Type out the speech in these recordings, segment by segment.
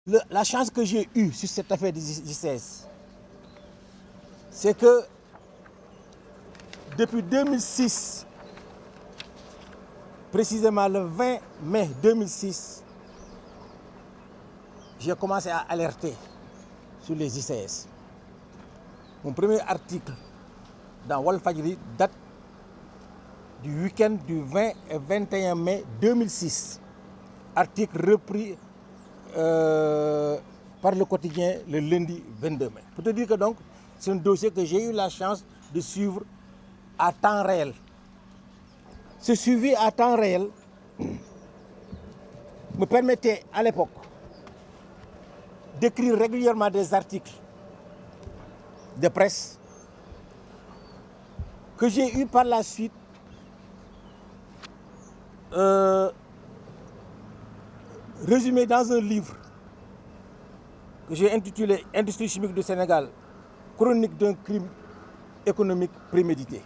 La chance que j'ai eue sur cette affaire du JCS, c'est que depuis 2006, précisément le 20 mai 2006, j'ai commencé à alerter sur les JCS. Mon premier article dans Walfadjri date du week-end du 20 et 21 mai 2006. Article repris par le quotidien le lundi 22 mai. Pour te dire que donc, c'est un dossier que j'ai eu la chance de suivre à temps réel. Ce suivi à temps réel me permettait à l'époque d'écrire régulièrement des articles de presse que j'ai eu par la suite résumé dans un livre que j'ai intitulé Industrie chimique du Sénégal, chronique d'un crime économique prémédité.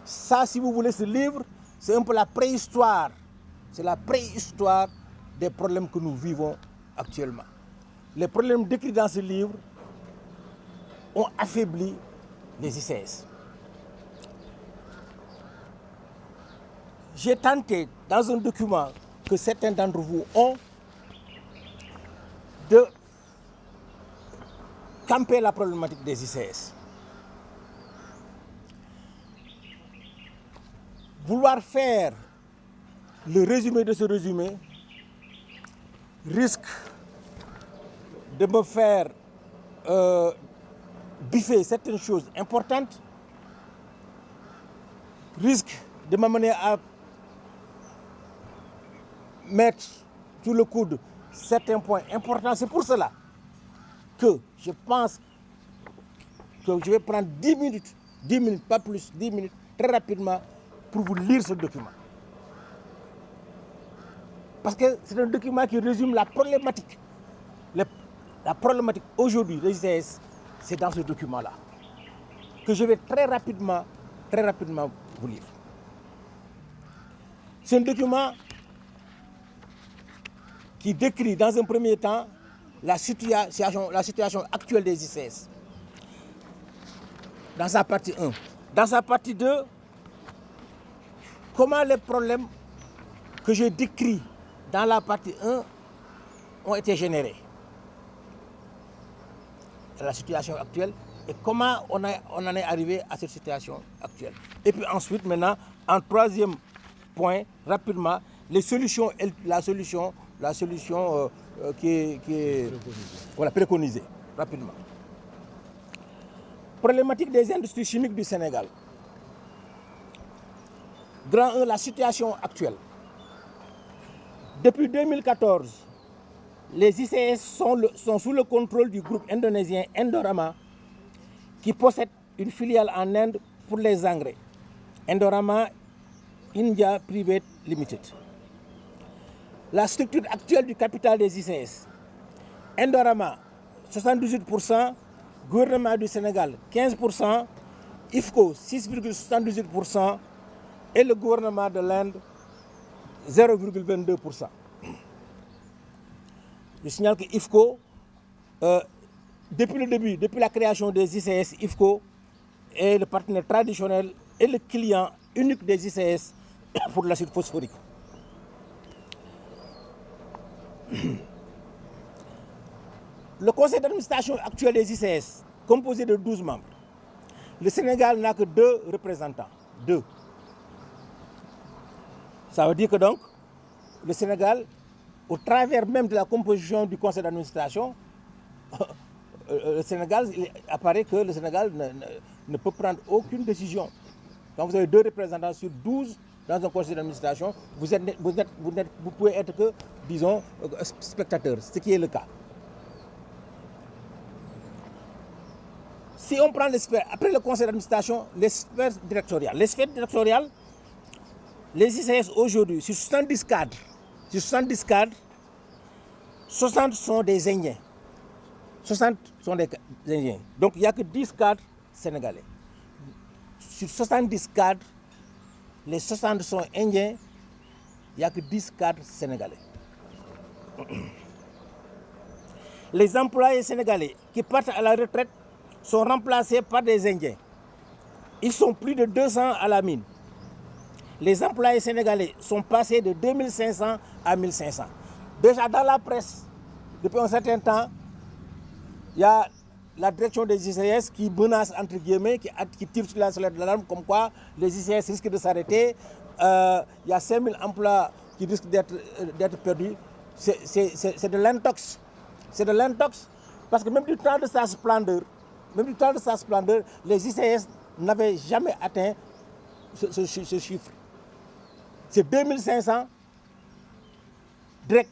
Ça, si vous voulez, ce livre, c'est un peu la préhistoire. C'est la préhistoire des problèmes que nous vivons actuellement. Les problèmes décrits dans ce livre ont affaibli les ICS. J'ai tenté, dans un document que certains d'entre vous ont, de camper la problématique des ICS. Vouloir faire le résumé de ce résumé risque de me faire biffer certaines choses importantes, risque de m'amener à mettre sous le coude certains points importants. C'est pour cela que je pense que je vais prendre 10 minutes, pas plus, 10 minutes, très rapidement, pour vous lire ce document. Parce que c'est un document qui résume la problématique. La problématique aujourd'hui des ICS, c'est dans ce document-là que je vais très rapidement vous lire. C'est un document qui décrit dans un premier temps la situation actuelle des ICS. Dans sa partie 1. Dans sa partie 2, comment les problèmes que j'ai décrits dans la partie 1 ont été générés. La situation actuelle et comment on en est arrivé à cette situation actuelle. Et puis ensuite, maintenant, en troisième point, rapidement, les solutions, la solution qui est voilà, préconisée, rapidement. Problématique des industries chimiques du Sénégal. Grand 1, la situation actuelle. Depuis 2014, les ICS sont sous le contrôle du groupe indonésien Indorama qui possède une filiale en Inde pour les engrais. Indorama India Private Limited. La structure actuelle du capital des ICS. Indorama, 78%, gouvernement du Sénégal, 15%, IFCO, 6,78% et le gouvernement de l'Inde, 0,22%. Je signale que IFCO, depuis le début, depuis la création des ICS, IFCO est le partenaire traditionnel et le client unique des ICS pour l'acide phosphorique. Le conseil d'administration actuel des ICS, composé de 12 membres, le Sénégal n'a que 2 représentants. 2. Ça veut dire que donc, le Sénégal, au travers même de la composition du conseil d'administration, le Sénégal, il apparaît que le Sénégal ne peut prendre aucune décision. Quand vous avez 2 représentants sur 12 dans un conseil d'administration, vous pouvez être que, disons, spectateur, ce qui est le cas. Si on prend les sphères, après le conseil d'administration, les sphères directoriales. Les sphères directoriales, les ICS aujourd'hui, sur 70 cadres, 60 sont des Indiens. 60 sont des Indiens. Donc il n'y a que 10 cadres sénégalais. Sur 70 cadres, les 60 sont Indiens, il n'y a que 10 cadres sénégalais. Les employés sénégalais qui partent à la retraite sont remplacés par des Indiens. Ils sont plus de 200 à la mine. Les employés sénégalais sont passés de 2500 à 1500. Déjà dans la presse, depuis un certain temps, il y a la direction des ICS qui menace, entre guillemets, qui tire sur la sonnette d'alarme, comme quoi les ICS risquent de s'arrêter. Il y a 5000 emplois qui risquent d'être perdus. C'est de l'intox. C'est de l'intox. Parce que même du temps de sa splendeur, les ICS n'avaient jamais atteint ce chiffre. C'est 2500 directs.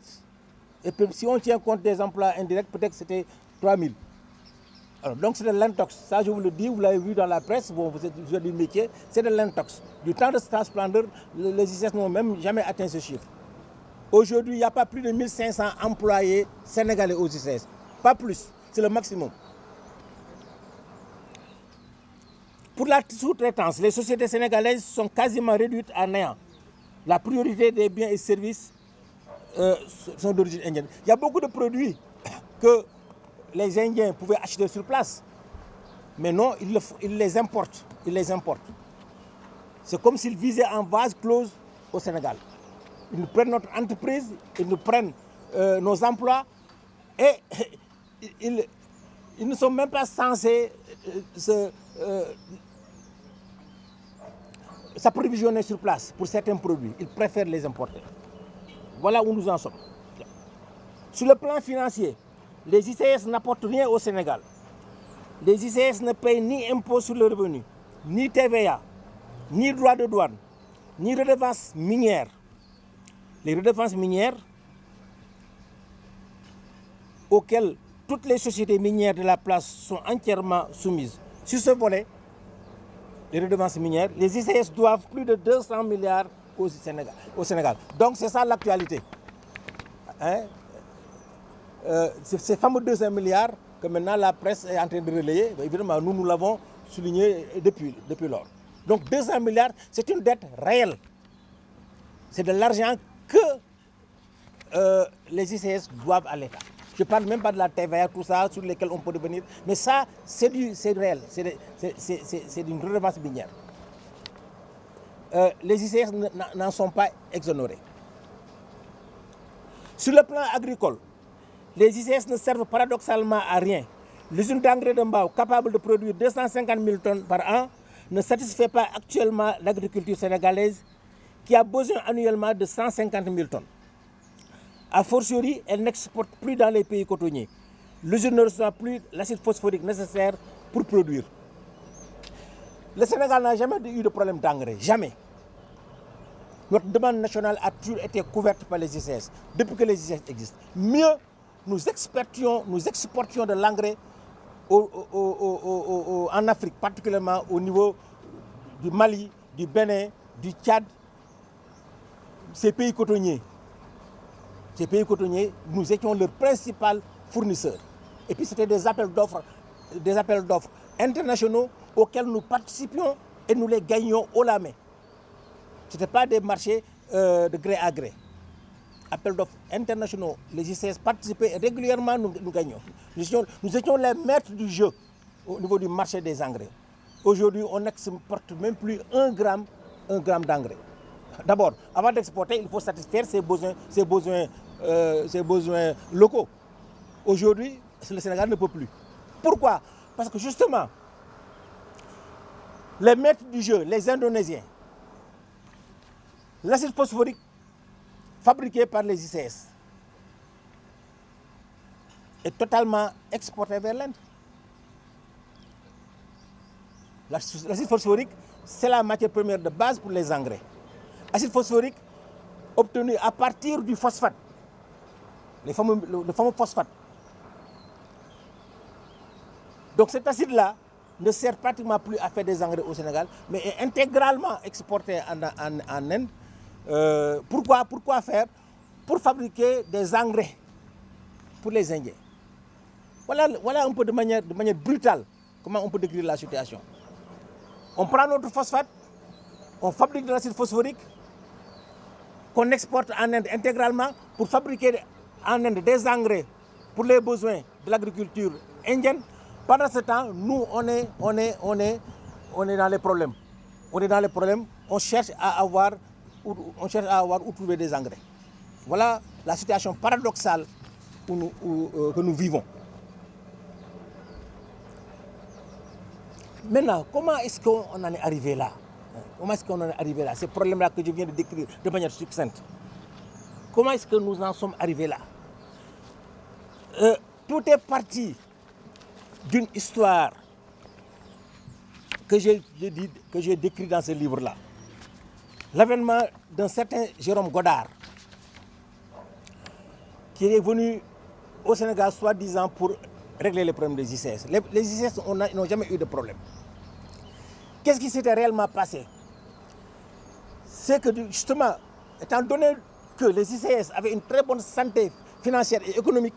Et puis, si on tient compte des emplois indirects, peut-être que c'était 3000. Alors, donc c'est de l'intox. Ça, je vous le dis, vous l'avez vu dans la presse, bon, vous êtes du métier, c'est de l'intox. Du temps de sa splendeur, les ICS n'ont même jamais atteint ce chiffre. Aujourd'hui, il n'y a pas plus de 1500 employés sénégalais aux ICS. Pas plus, c'est le maximum. Pour la sous-traitance, les sociétés sénégalaises sont quasiment réduites à néant. La priorité des biens et services sont d'origine indienne. Il y a beaucoup de produits que les Indiens pouvaient acheter sur place. Mais non, ils les importent. C'est comme s'ils visaient en vase clos au Sénégal. Ils nous prennent notre entreprise, ils nous prennent nos emplois et ils ne sont même pas censés s'approvisionner sur place pour certains produits. Ils préfèrent les importer. Voilà où nous en sommes. Sur le plan financier, les ICS n'apportent rien au Sénégal. Les ICS ne payent ni impôt sur le revenu, ni TVA, ni droits de douane, ni redevances minières. Les redevances minières auxquelles toutes les sociétés minières de la place sont entièrement soumises. Sur ce volet, les redevances minières, les ICS doivent plus de 200 milliards au Sénégal. Donc c'est ça l'actualité. Hein? Ces fameux 200 milliards que maintenant la presse est en train de relayer, évidemment nous l'avons souligné depuis lors. Donc 200 milliards, c'est une dette réelle. C'est de l'argent que les ICS doivent à l'État. Je ne parle même pas de la TVA, tout ça, sur lesquels on peut revenir. Mais ça, c'est réel. C'est d'une redevance minière. Les ICS n'en sont pas exonérés. Sur le plan agricole, les ICS ne servent paradoxalement à rien. L'usine d'engrais de Mbao, capable de produire 250 000 tonnes par an, ne satisfait pas actuellement l'agriculture sénégalaise qui a besoin annuellement de 150 000 tonnes. A fortiori, elle n'exporte plus dans les pays cotonniers. L'usine ne reçoit plus l'acide phosphorique nécessaire pour produire. Le Sénégal n'a jamais eu de problème d'engrais, jamais. Notre demande nationale a toujours été couverte par les ICS, depuis que les ICS existent. Mieux, nous exportions de l'engrais en Afrique, particulièrement au niveau du Mali, du Bénin, du Tchad, ces pays cotonniers. Ces pays cotonniers, nous étions leurs principal fournisseurs. Et puis c'était des appels d'offres internationaux auxquels nous participions et nous les gagnions haut la main. Ce n'étaient pas des marchés de gré à gré. Appels d'offres internationaux, les ICS participaient régulièrement, nous gagnions. Nous étions les maîtres du jeu au niveau du marché des engrais. Aujourd'hui, on n'exporte même plus un gramme d'engrais. D'abord, avant d'exporter, il faut satisfaire ses besoins locaux. Aujourd'hui, le Sénégal ne peut plus. Pourquoi? Parce que justement, les maîtres du jeu, les Indonésiens, l'acide phosphorique fabriqué par les ICS est totalement exporté vers l'Inde. L'acide phosphorique, c'est la matière première de base pour les engrais. Acide phosphorique obtenu à partir du phosphate, le fameux phosphate. Donc cet acide-là ne sert pratiquement plus à faire des engrais au Sénégal, mais est intégralement exporté en Inde. Pourquoi faire? Pour fabriquer des engrais pour les Indiens. Voilà un peu de manière brutale comment on peut décrire la situation. On prend notre phosphate, on fabrique de l'acide phosphorique, qu'on exporte en Inde intégralement pour fabriquer en Inde des engrais pour les besoins de l'agriculture indienne. Pendant ce temps, nous, on est dans les problèmes. On est dans les problèmes, on cherche à avoir où trouver des engrais. Voilà la situation paradoxale que nous vivons. Maintenant, comment est-ce qu'on en est arrivé là? Comment est-ce qu'on en est arrivé là? Ces problèmes-là que je viens de décrire de manière succincte. Comment est-ce que nous en sommes arrivés là? Tout est parti d'une histoire que j'ai décrit dans ce livre-là. L'avènement d'un certain Jérôme Godard, qui est venu au Sénégal soi-disant pour régler les problèmes des ICS. Les ICS n'ont jamais eu de problème. Qu'est-ce qui s'était réellement passé? C'est que justement, étant donné que les ICS avaient une très bonne santé financière et économique,